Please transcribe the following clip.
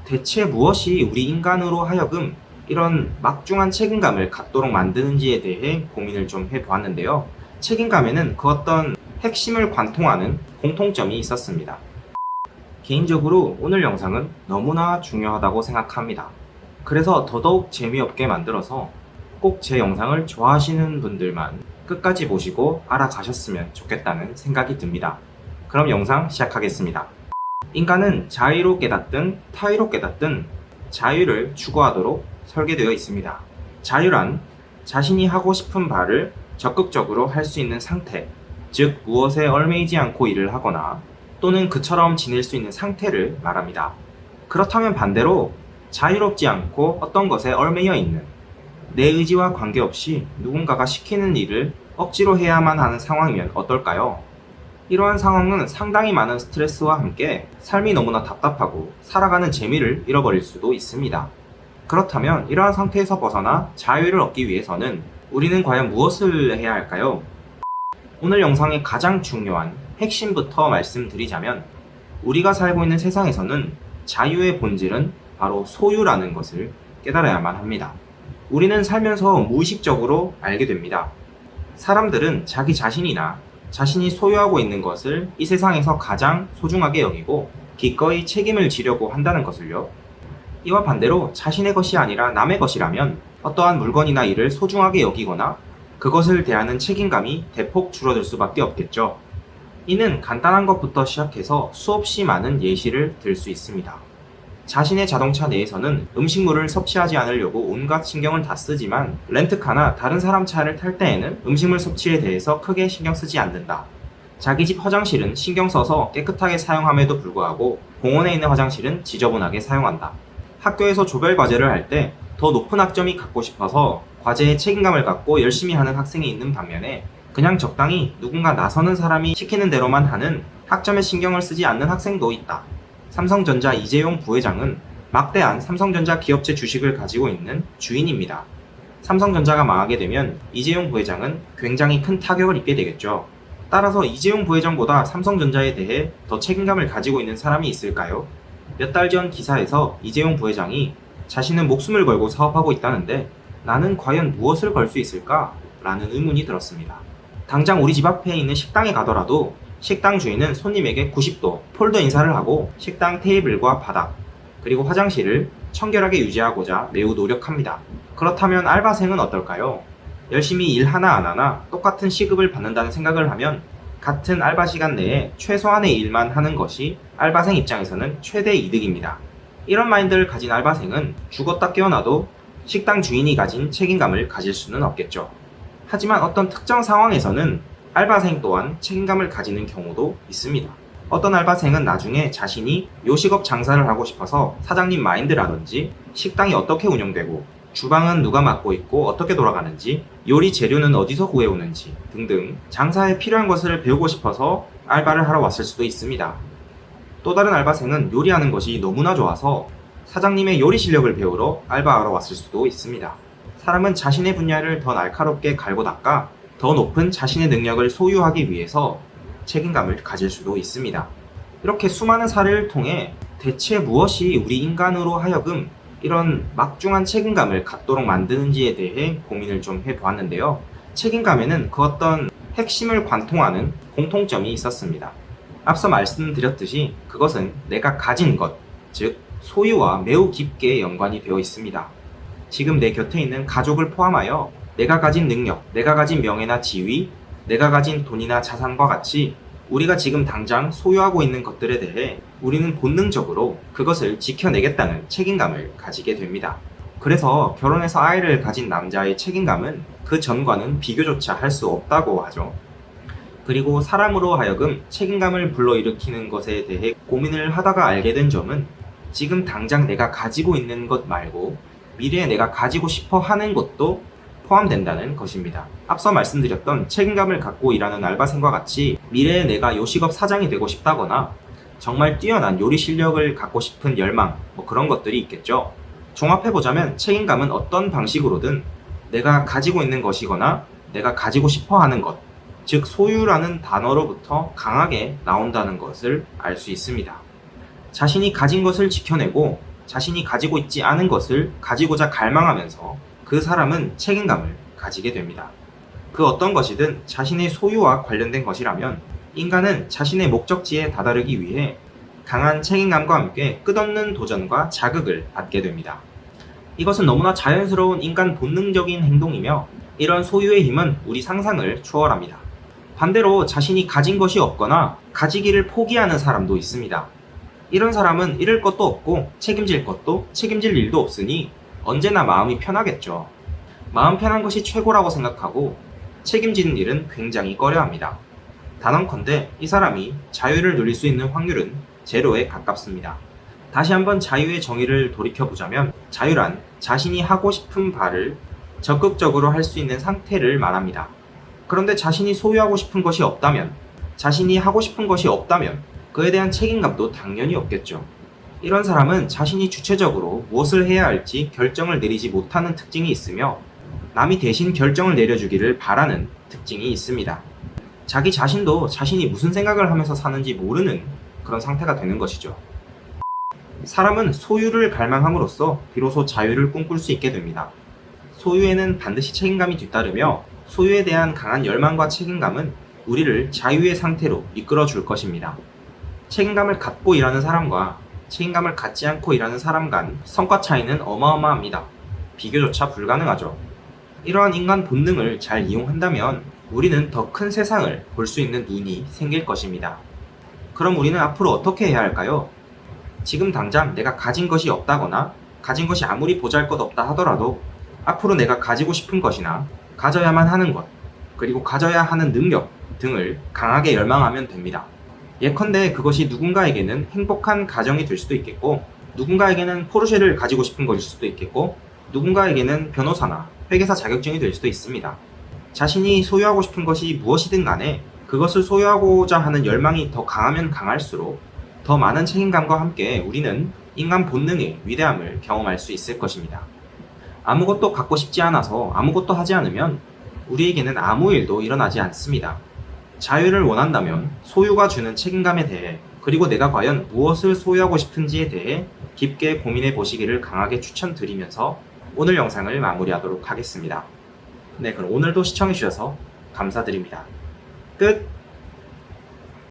대체 무엇이 우리 인간으로 하여금 이런 막중한 책임감을 갖도록 만드는지에 대해 고민을 좀 해보았는데요. 책임감에는 그 어떤 핵심을 관통하는 공통점이 있었습니다. 개인적으로 오늘 영상은 너무나 중요하다고 생각합니다. 그래서 더더욱 재미없게 만들어서 꼭 제 영상을 좋아하시는 분들만 끝까지 보시고 알아가셨으면 좋겠다는 생각이 듭니다. 그럼 영상 시작하겠습니다. 인간은 자의로 깨닫든 타의로 깨닫든 자유를 추구하도록 설계되어 있습니다. 자유란 자신이 하고 싶은 바를 적극적으로 할 수 있는 상태, 즉 무엇에 얽매이지 않고 일을 하거나 또는 그처럼 지낼 수 있는 상태를 말합니다. 그렇다면 반대로 자유롭지 않고 어떤 것에 얽매여 있는, 내 의지와 관계없이 누군가가 시키는 일을 억지로 해야만 하는 상황이면 어떨까요? 이러한 상황은 상당히 많은 스트레스와 함께 삶이 너무나 답답하고 살아가는 재미를 잃어버릴 수도 있습니다. 그렇다면 이러한 상태에서 벗어나 자유를 얻기 위해서는 우리는 과연 무엇을 해야 할까요? 오늘 영상의 가장 중요한 핵심부터 말씀드리자면, 우리가 살고 있는 세상에서는 자유의 본질은 바로 소유라는 것을 깨달아야만 합니다. 우리는 살면서 무의식적으로 알게 됩니다. 사람들은 자기 자신이나 자신이 소유하고 있는 것을 이 세상에서 가장 소중하게 여기고 기꺼이 책임을 지려고 한다는 것을요. 이와 반대로 자신의 것이 아니라 남의 것이라면 어떠한 물건이나 일을 소중하게 여기거나 그것을 대하는 책임감이 대폭 줄어들 수밖에 없겠죠. 이는 간단한 것부터 시작해서 수없이 많은 예시를 들 수 있습니다. 자신의 자동차 내에서는 음식물을 섭취하지 않으려고 온갖 신경을 다 쓰지만 렌트카나 다른 사람 차를 탈 때에는 음식물 섭취에 대해서 크게 신경 쓰지 않는다. 자기 집 화장실은 신경 써서 깨끗하게 사용함에도 불구하고 공원에 있는 화장실은 지저분하게 사용한다. 학교에서 조별 과제를 할 때 더 높은 학점이 갖고 싶어서 과제에 책임감을 갖고 열심히 하는 학생이 있는 반면에 그냥 적당히 누군가 나서는 사람이 시키는 대로만 하는 학점에 신경을 쓰지 않는 학생도 있다. 삼성전자 이재용 부회장은 막대한 삼성전자 기업체 주식을 가지고 있는 주인입니다. 삼성전자가 망하게 되면 이재용 부회장은 굉장히 큰 타격을 입게 되겠죠. 따라서 이재용 부회장보다 삼성전자에 대해 더 책임감을 가지고 있는 사람이 있을까요? 몇 달 전 기사에서 이재용 부회장이 자신은 목숨을 걸고 사업하고 있다는데 나는 과연 무엇을 걸 수 있을까? 라는 의문이 들었습니다. 당장 우리 집 앞에 있는 식당에 가더라도 식당 주인은 손님에게 90도 폴더 인사를 하고 식당 테이블과 바닥, 그리고 화장실을 청결하게 유지하고자 매우 노력합니다. 그렇다면 알바생은 어떨까요? 열심히 일 하나 안 하나 똑같은 시급을 받는다는 생각을 하면 같은 알바 시간 내에 최소한의 일만 하는 것이 알바생 입장에서는 최대 이득입니다. 이런 마인드를 가진 알바생은 죽었다 깨어나도 식당 주인이 가진 책임감을 가질 수는 없겠죠. 하지만 어떤 특정 상황에서는 알바생 또한 책임감을 가지는 경우도 있습니다. 어떤 알바생은 나중에 자신이 요식업 장사를 하고 싶어서 사장님 마인드라든지 식당이 어떻게 운영되고 주방은 누가 맡고 있고 어떻게 돌아가는지 요리 재료는 어디서 구해오는지 등등 장사에 필요한 것을 배우고 싶어서 알바를 하러 왔을 수도 있습니다. 또 다른 알바생은 요리하는 것이 너무나 좋아서 사장님의 요리 실력을 배우러 알바하러 왔을 수도 있습니다. 사람은 자신의 분야를 더 날카롭게 갈고 닦아 더 높은 자신의 능력을 소유하기 위해서 책임감을 가질 수도 있습니다. 이렇게 수많은 사례를 통해 대체 무엇이 우리 인간으로 하여금 이런 막중한 책임감을 갖도록 만드는지에 대해 고민을 좀 해보았는데요. 책임감에는 그 어떤 핵심을 관통하는 공통점이 있었습니다. 앞서 말씀드렸듯이 그것은 내가 가진 것, 즉 소유와 매우 깊게 연관이 되어 있습니다. 지금 내 곁에 있는 가족을 포함하여 내가 가진 능력, 내가 가진 명예나 지위, 내가 가진 돈이나 자산과 같이 우리가 지금 당장 소유하고 있는 것들에 대해 우리는 본능적으로 그것을 지켜내겠다는 책임감을 가지게 됩니다. 그래서 결혼해서 아이를 가진 남자의 책임감은 그 전과는 비교조차 할 수 없다고 하죠. 그리고 사람으로 하여금 책임감을 불러일으키는 것에 대해 고민을 하다가 알게 된 점은 지금 당장 내가 가지고 있는 것 말고 미래에 내가 가지고 싶어 하는 것도 포함된다는 것입니다. 앞서 말씀드렸던 책임감을 갖고 일하는 알바생과 같이 미래에 내가 요식업 사장이 되고 싶다거나 정말 뛰어난 요리 실력을 갖고 싶은 열망, 그런 것들이 있겠죠. 종합해보자면 책임감은 어떤 방식으로든 내가 가지고 있는 것이거나 내가 가지고 싶어 하는 것, 즉 소유라는 단어로부터 강하게 나온다는 것을 알 수 있습니다. 자신이 가진 것을 지켜내고 자신이 가지고 있지 않은 것을 가지고자 갈망하면서 그 사람은 책임감을 가지게 됩니다. 그 어떤 것이든 자신의 소유와 관련된 것이라면 인간은 자신의 목적지에 다다르기 위해 강한 책임감과 함께 끝없는 도전과 자극을 받게 됩니다. 이것은 너무나 자연스러운 인간 본능적인 행동이며 이런 소유의 힘은 우리 상상을 초월합니다. 반대로 자신이 가진 것이 없거나 가지기를 포기하는 사람도 있습니다. 이런 사람은 잃을 것도 없고 책임질 것도 책임질 일도 없으니 언제나 마음이 편하겠죠. 마음 편한 것이 최고라고 생각하고 책임지는 일은 굉장히 꺼려합니다. 단언컨대 이 사람이 자유를 누릴 수 있는 확률은 제로에 가깝습니다. 다시 한번 자유의 정의를 돌이켜보자면 자유란 자신이 하고 싶은 바를 적극적으로 할 수 있는 상태를 말합니다. 그런데 자신이 소유하고 싶은 것이 없다면, 자신이 하고 싶은 것이 없다면 그에 대한 책임감도 당연히 없겠죠. 이런 사람은 자신이 주체적으로 무엇을 해야 할지 결정을 내리지 못하는 특징이 있으며 남이 대신 결정을 내려주기를 바라는 특징이 있습니다. 자기 자신도 자신이 무슨 생각을 하면서 사는지 모르는 그런 상태가 되는 것이죠. 사람은 소유를 갈망함으로써 비로소 자유를 꿈꿀 수 있게 됩니다. 소유에는 반드시 책임감이 뒤따르며 소유에 대한 강한 열망과 책임감은 우리를 자유의 상태로 이끌어 줄 것입니다. 책임감을 갖고 일하는 사람과 책임감을 갖지 않고 일하는 사람 간 성과 차이는 어마어마합니다. 비교조차 불가능하죠. 이러한 인간 본능을 잘 이용한다면 우리는 더 큰 세상을 볼 수 있는 눈이 생길 것입니다. 그럼 우리는 앞으로 어떻게 해야 할까요? 지금 당장 내가 가진 것이 없다거나 가진 것이 아무리 보잘것없다 하더라도 앞으로 내가 가지고 싶은 것이나 가져야만 하는 것, 그리고 가져야 하는 능력 등을 강하게 열망하면 됩니다. 예컨대 그것이 누군가에게는 행복한 가정이 될 수도 있겠고, 누군가에게는 포르쉐를 가지고 싶은 것일 수도 있겠고, 누군가에게는 변호사나 회계사 자격증이 될 수도 있습니다. 자신이 소유하고 싶은 것이 무엇이든 간에 그것을 소유하고자 하는 열망이 더 강하면 강할수록 더 많은 책임감과 함께 우리는 인간 본능의 위대함을 경험할 수 있을 것입니다. 아무것도 갖고 싶지 않아서 아무것도 하지 않으면 우리에게는 아무 일도 일어나지 않습니다. 자유를 원한다면 소유가 주는 책임감에 대해, 그리고 내가 과연 무엇을 소유하고 싶은지에 대해 깊게 고민해 보시기를 강하게 추천드리면서 오늘 영상을 마무리하도록 하겠습니다. 네, 그럼 오늘도 시청해 주셔서 감사드립니다. 끝!